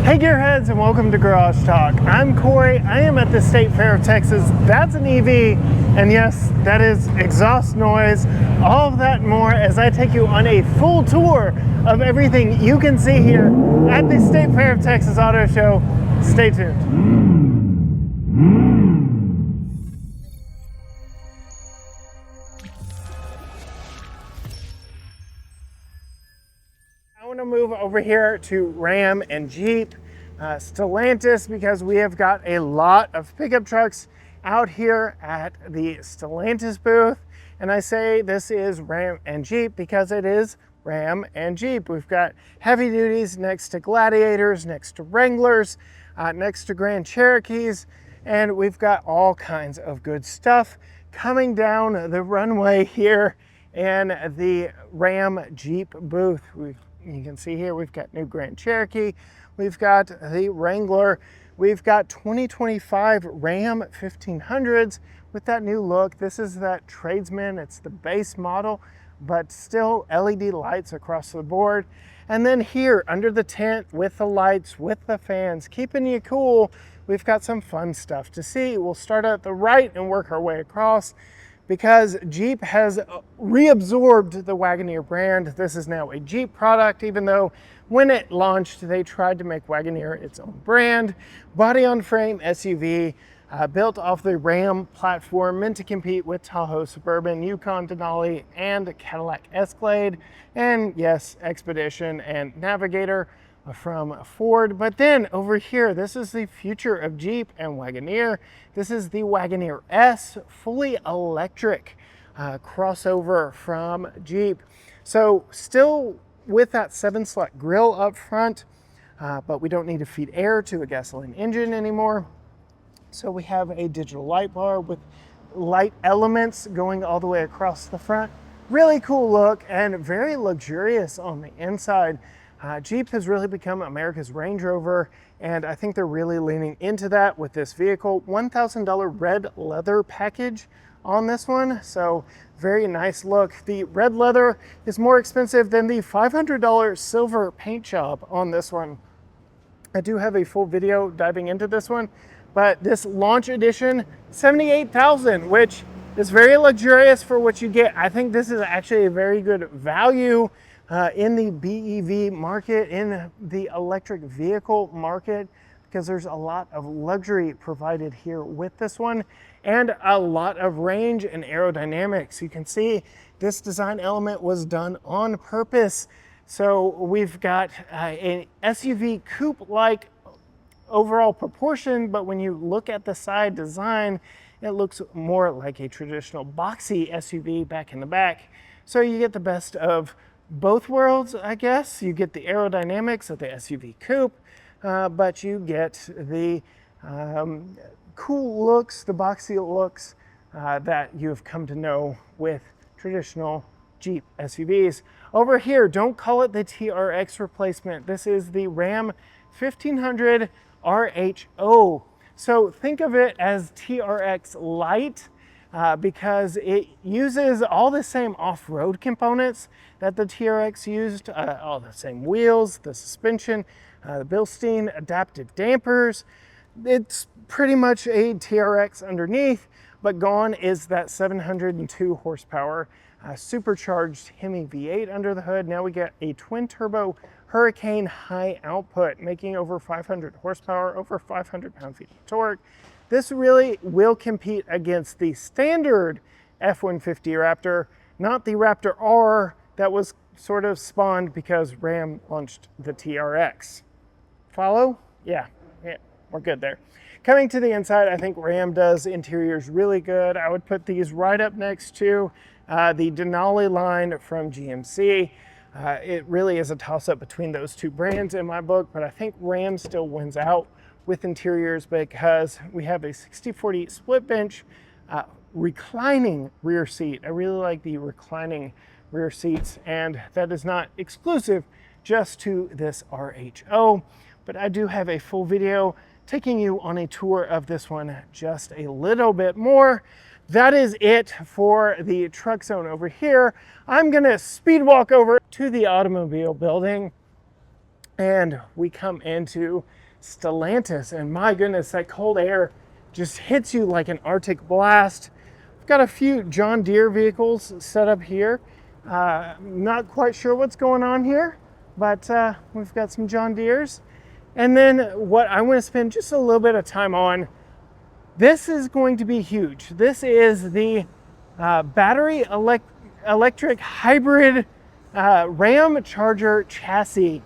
Hey Gearheads, and welcome to Garage Talk. I'm Cory. I am at the State Fair of Texas. That's an EV, and yes, that is exhaust noise, all of that and more as I take you on a full tour of everything you can see here at the State Fair of Texas Auto Show. Stay tuned. I want to move over here to Ram and Jeep, Stellantis, because we have got a lot of pickup trucks out here at the Stellantis booth. And I say this is Ram and Jeep because it is Ram and Jeep. We've got heavy duties next to Gladiators, next to Wranglers, next to Grand Cherokees, and we've got all kinds of good stuff coming down the runway here in the Ram Jeep booth. You can see here we've got new Grand Cherokee, we've got the Wrangler, we've got 2025 Ram 1500s with that new look. This is that Tradesman, it's the base model, but still LED lights across the board. And then here under the tent with the lights, with the fans, keeping you cool, we've got some fun stuff to see. We'll start at the right and work our way across, because Jeep has reabsorbed the Wagoneer brand. This is now a Jeep product, even though when it launched, they tried to make Wagoneer its own brand. Body on frame SUV, built off the Ram platform, meant to compete with Tahoe Suburban, Yukon Denali, and Cadillac Escalade, and yes, Expedition and Navigator from Ford. But then over here, this is the future of Jeep and Wagoneer. This is the Wagoneer S, fully electric crossover from Jeep. So still with that 7-slot grille up front, but we don't need to feed air to a gasoline engine anymore. So we have a digital light bar with light elements going all the way across the front. Really cool look and very luxurious on the inside. Jeep has really become America's Range Rover, and I think they're really leaning into that with this vehicle. $1,000 red leather package on this one, so very nice look. The red leather is more expensive than the $500 silver paint job on this one. I do have a full video diving into this one, but this launch edition, $78,000, which is very luxurious for what you get. I think this is actually a very good value in the BEV market, in the electric vehicle market, because there's a lot of luxury provided here with this one and a lot of range and aerodynamics. You can see this design element was done on purpose. So we've got an SUV coupe-like overall proportion, but when you look at the side design, it looks more like a traditional boxy SUV back in the back. So you get the best of both worlds, I guess. You get the aerodynamics of the SUV coupe, but you get the cool looks, the boxy looks that you've come to know with traditional Jeep SUVs. Over here, don't call it the TRX replacement. This is the Ram 1500 RHO. So think of it as TRX Lite, because it uses all the same off-road components that the TRX used, all the same wheels, the suspension, the Bilstein adaptive dampers. It's pretty much a TRX underneath, but gone is that 702 horsepower supercharged Hemi V8 under the hood. Now we get a twin-turbo Hurricane high output, making over 500 horsepower, over 500 pound-feet of torque. This really will compete against the standard F-150 Raptor, not the Raptor R that was sort of spawned because Ram launched the TRX. Follow? Yeah, we're good there. Coming to the inside, I think Ram does interiors really good. I would put these right up next to the Denali line from GMC. It really is a toss-up between those two brands in my book, but I think Ram still wins out with interiors because we have a 60/40 split bench, reclining rear seat. I really like the reclining rear seats, and that is not exclusive just to this RHO, but I do have a full video taking you on a tour of this one just a little bit more. That is it for the truck zone over here. I'm gonna speed walk over to the automobile building and we come into Stellantis, and my goodness, that cold air just hits you like an Arctic blast. We've got a few John Deere vehicles set up here. Not quite sure what's going on here, but we've got some John Deeres. And then what I want to spend just a little bit of time on, this is going to be huge. This is the battery electric hybrid Ram Charger chassis.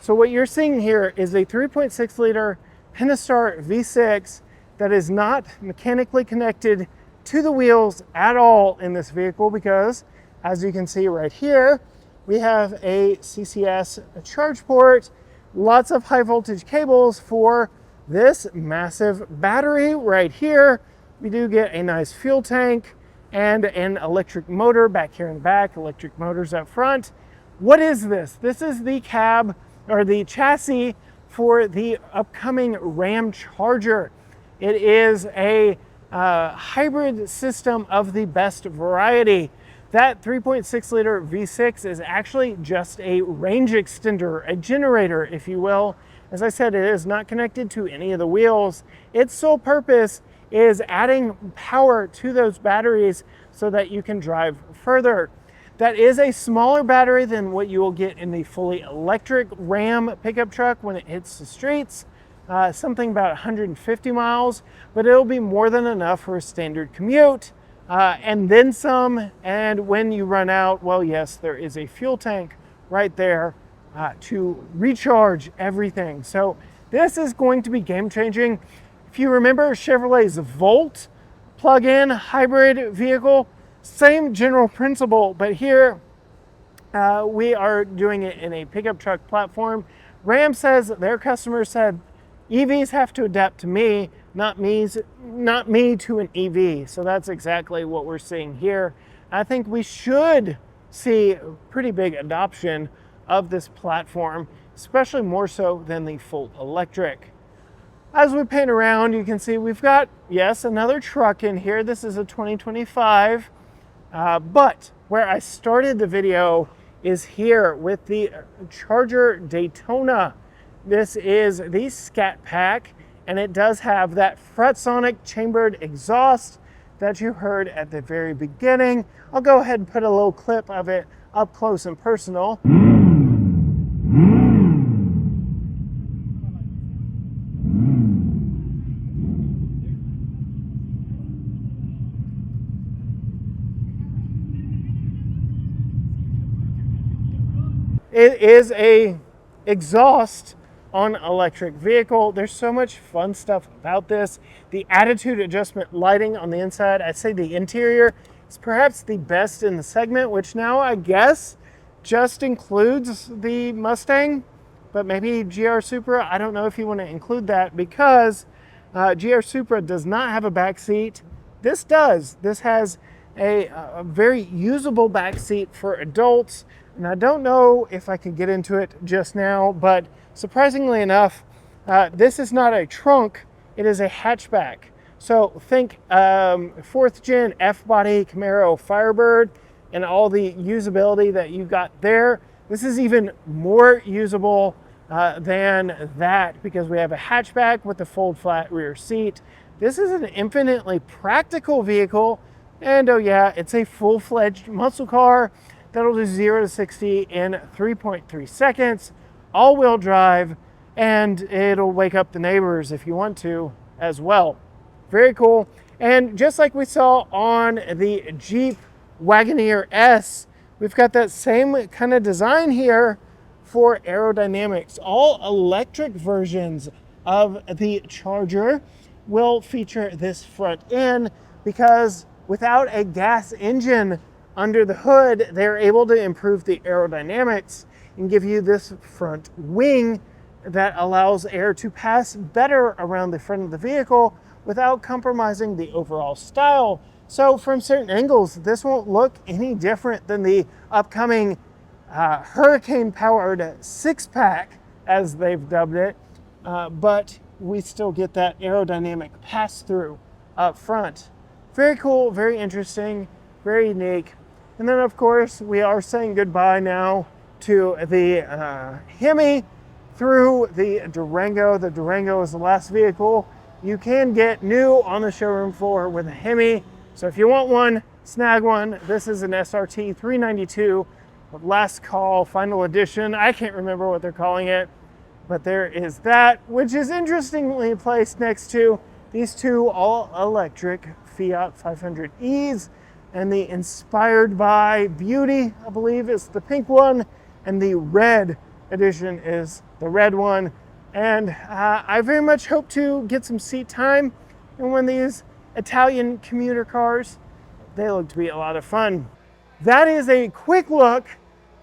So what you're seeing here is a 3.6 liter Pentastar V6 that is not mechanically connected to the wheels at all in this vehicle, because as you can see right here, we have a CCS charge port, lots of high voltage cables for this massive battery right here. We do get a nice fuel tank and an electric motor back here in the back, electric motors up front. What is this? This is the cab or the chassis for the upcoming Ram Charger. It is a hybrid system of the best variety. That 3.6 liter V6 is actually just a range extender, a generator, if you will. As I said, it is not connected to any of the wheels. Its sole purpose is adding power to those batteries so that you can drive further. That is a smaller battery than what you will get in the fully electric Ram pickup truck when it hits the streets. Something about 150 miles, but it'll be more than enough for a standard commute. And then some, and when you run out, well, yes, there is a fuel tank right there to recharge everything. So this is going to be game-changing. If you remember Chevrolet's Volt plug-in hybrid vehicle, same general principle, but here we are doing it in a pickup truck platform. Ram says their customers said, EVs have to adapt to me, not me to an EV. So that's exactly what we're seeing here. I think we should see pretty big adoption of this platform, especially more so than the full electric. As we pan around, you can see we've got, yes, another truck in here. This is a 2025, but where I started the video is here with the Charger Daytona. This is the Scat Pack, and it does have that Fretsonic chambered exhaust that you heard at the very beginning. I'll go ahead and put a little clip of it up close and personal. It is a exhaust on electric vehicle. There's so much fun stuff about this. The attitude adjustment lighting on the inside, I'd say the interior is perhaps the best in the segment, which now I guess just includes the Mustang, but maybe GR Supra. I don't know if you want to include that, because GR Supra does not have a back seat. This does. This has a very usable back seat for adults. And I don't know if I could get into it just now, but surprisingly enough, this is not a trunk, it is a hatchback. So think 4th gen F-body Camaro Firebird and all the usability that you got there. This is even more usable than that, because we have a hatchback with a fold flat rear seat. This is an infinitely practical vehicle, and oh yeah, it's a full-fledged muscle car that'll do 0 to 60 in 3.3 seconds, all-wheel drive, and it'll wake up the neighbors if you want to as well. Very cool. And just like we saw on the Jeep Wagoneer S, we've got that same kind of design here for aerodynamics. All electric versions of the Charger will feature this front end, because without a gas engine under the hood, they're able to improve the aerodynamics and give you this front wing that allows air to pass better around the front of the vehicle without compromising the overall style. So from certain angles, this won't look any different than the upcoming hurricane-powered six-pack, as they've dubbed it, but we still get that aerodynamic pass-through up front. Very cool, very interesting, very unique. And then, of course, we are saying goodbye now to the Hemi through the Durango. The Durango is the last vehicle you can get new on the showroom floor with a Hemi. So if you want one, snag one. This is an SRT 392, last call, final edition. I can't remember what they're calling it, but there is that, which is interestingly placed next to these two all-electric Fiat 500Es, and the Inspired by Beauty, I believe, is the pink one, and the red edition is the red one. And I very much hope to get some seat time in one of these Italian commuter cars. They look to be a lot of fun. That is a quick look.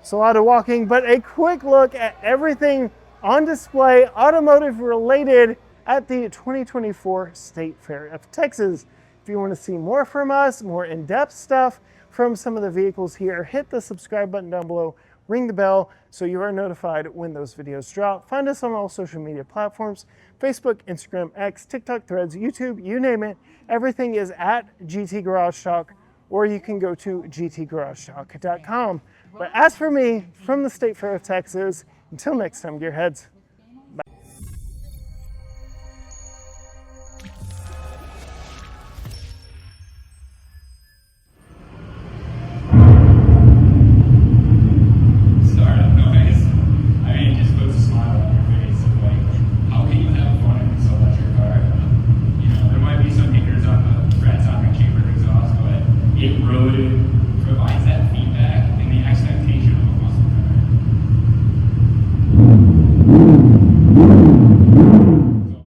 It's a lot of walking, but a quick look at everything on display, automotive related, at the 2024 State Fair of Texas. If you want to see more from us, more in-depth stuff from some of the vehicles here, hit the subscribe button down below, ring the bell so you are notified when those videos drop. Find us on all social media platforms, Facebook, Instagram, X, TikTok, Threads, YouTube, you name it. Everything is at GT Garage Talk, or you can go to gtgaragetalk.com. But as for me, from the State Fair of Texas, until next time, gearheads. It rode